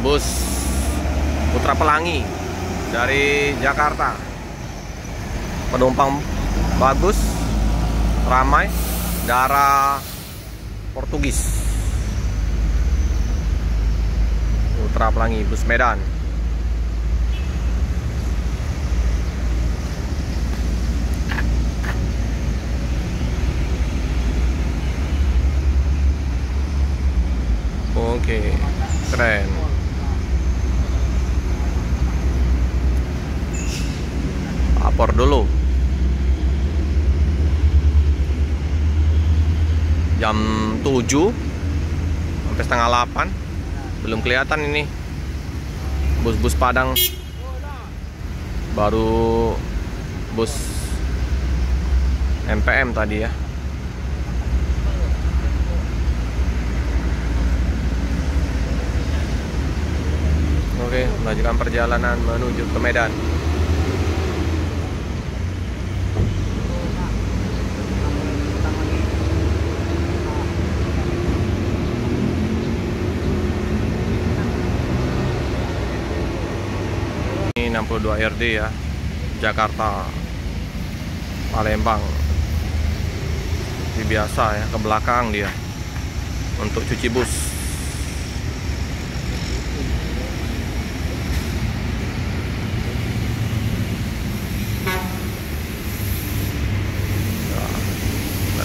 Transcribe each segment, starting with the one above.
bus Putra Pelangi dari Jakarta. Penumpang bagus, ramai, darah Portugis. Putra Pelangi, bus Medan. Oke, keren. Lapor dulu. Jam 7 sampai setengah 8. Belum kelihatan ini bus-bus Padang. Baru bus MPM tadi ya. Oke, melanjutkan perjalanan menuju ke Medan. Ini 62 RD ya, Jakarta Palembang. Seperti biasa ya, ke belakang dia untuk cuci bus.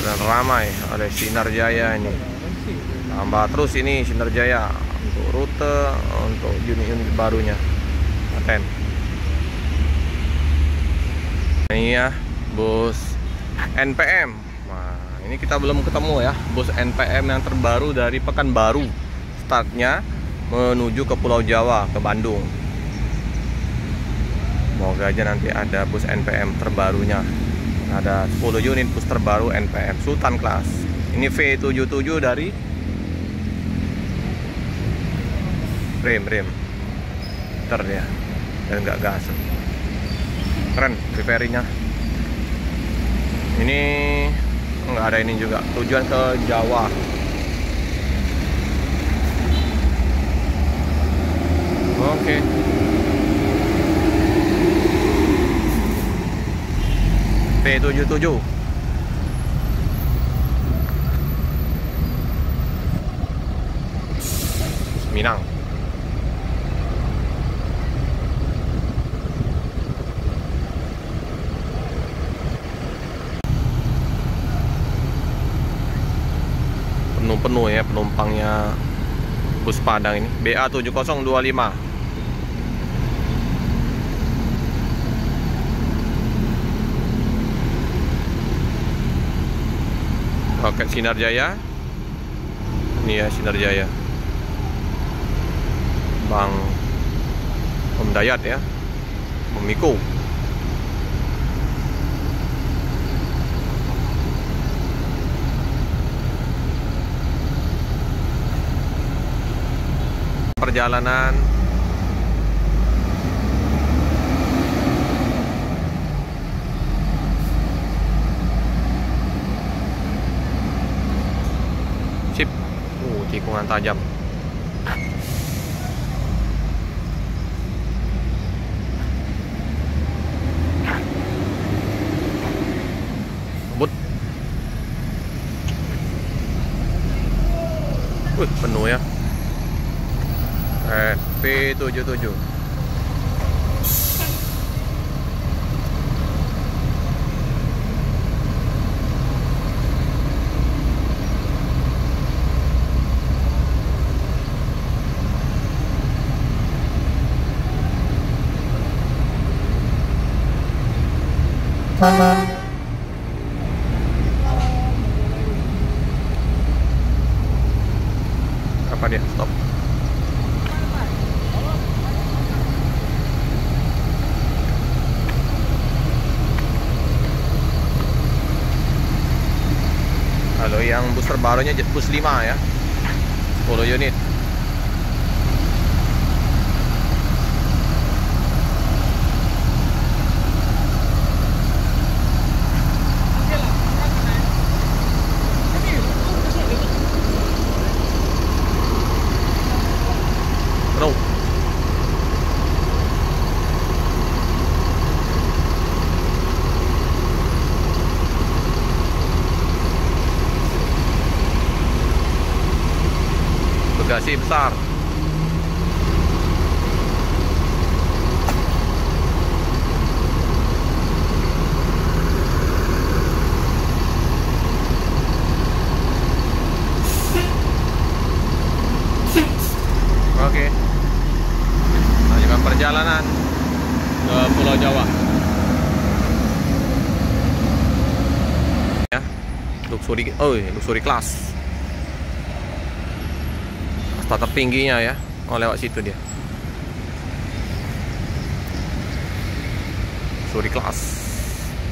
Dan ramai, ada Sinar Jaya ini. Tambah terus ini Sinar Jaya untuk rute, untuk unit-unit barunya. Paten. Ini ya bus NPM. Nah, ini kita belum ketemu ya bus NPM yang terbaru dari Pekanbaru. Startnya menuju ke Pulau Jawa, ke Bandung. Semoga aja nanti ada bus NPM terbarunya. Ada 10 unit bus terbaru NPM Sultan Class. Ini V77 dari rem ter dia dan nggak gas. Keren liverynya. Ini nggak ada ini juga. Tujuan ke Jawa. Oke. P77 Minang. Penuh ya penumpangnya bus Padang ini. BA7025. Paket Sinar Jaya. Ini ya Sinar Jaya. Bang Om Dayat ya. Memiko. Perjalanan sip. Tikungan tajam. Ngebut. Penuh ya. P77. Apa dia? Stop. Kalau yang bus terbarunya bus 5 ya, 10 unit. Bro. masih besar. Oke, lanjutkan perjalanan ke Pulau Jawa. Ya, luxury class. Kasta tertingginya ya. Oh, lewat situ dia. Luxury class.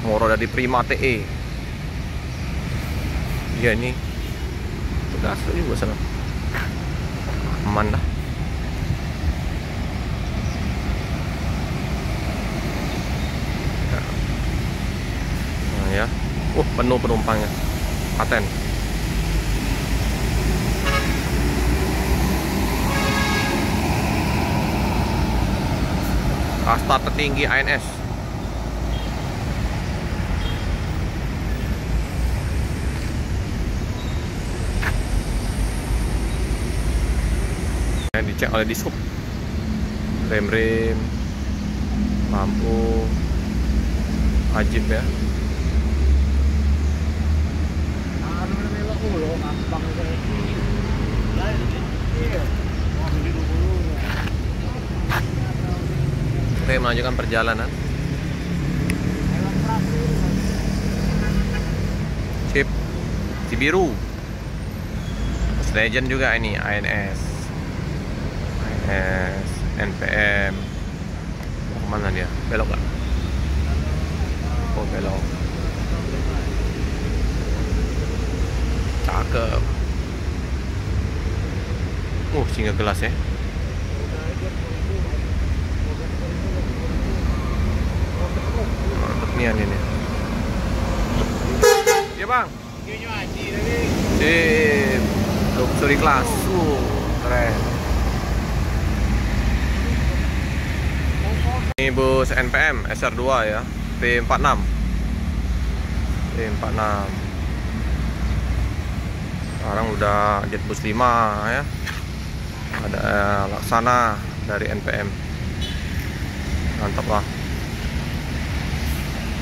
Moro dari Prima TE. Ya ini. Udah juga sana. Aman dah. Ya, penuh penumpangnya, paten. Kasta tertinggi ANS. Dicek oleh dishub, rem, lampu, wajib ya. Oke, melanjutkan perjalanan. Sip, Cibiru. Legend juga ini, ANS, NPM. Mau kemana dia? Belok gak? Oh, belok. Cakep. Singa gelas ya. Mantap nian ini. Ya bang. Sip. Luxury class. Keren. Ini bus NPM SR2 ya. P46. P46. Sekarang udah jet bus 5 ya. Ada Laksana dari NPM. Mantap lah.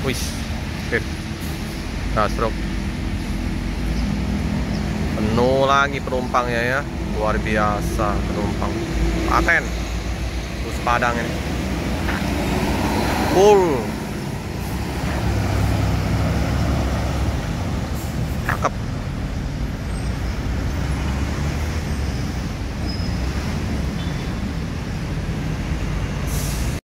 Wih, sip. Gasrok. Penuh lagi penumpangnya ya. Luar biasa penumpang. Paten. Bus Padang ini. Full. Cakep.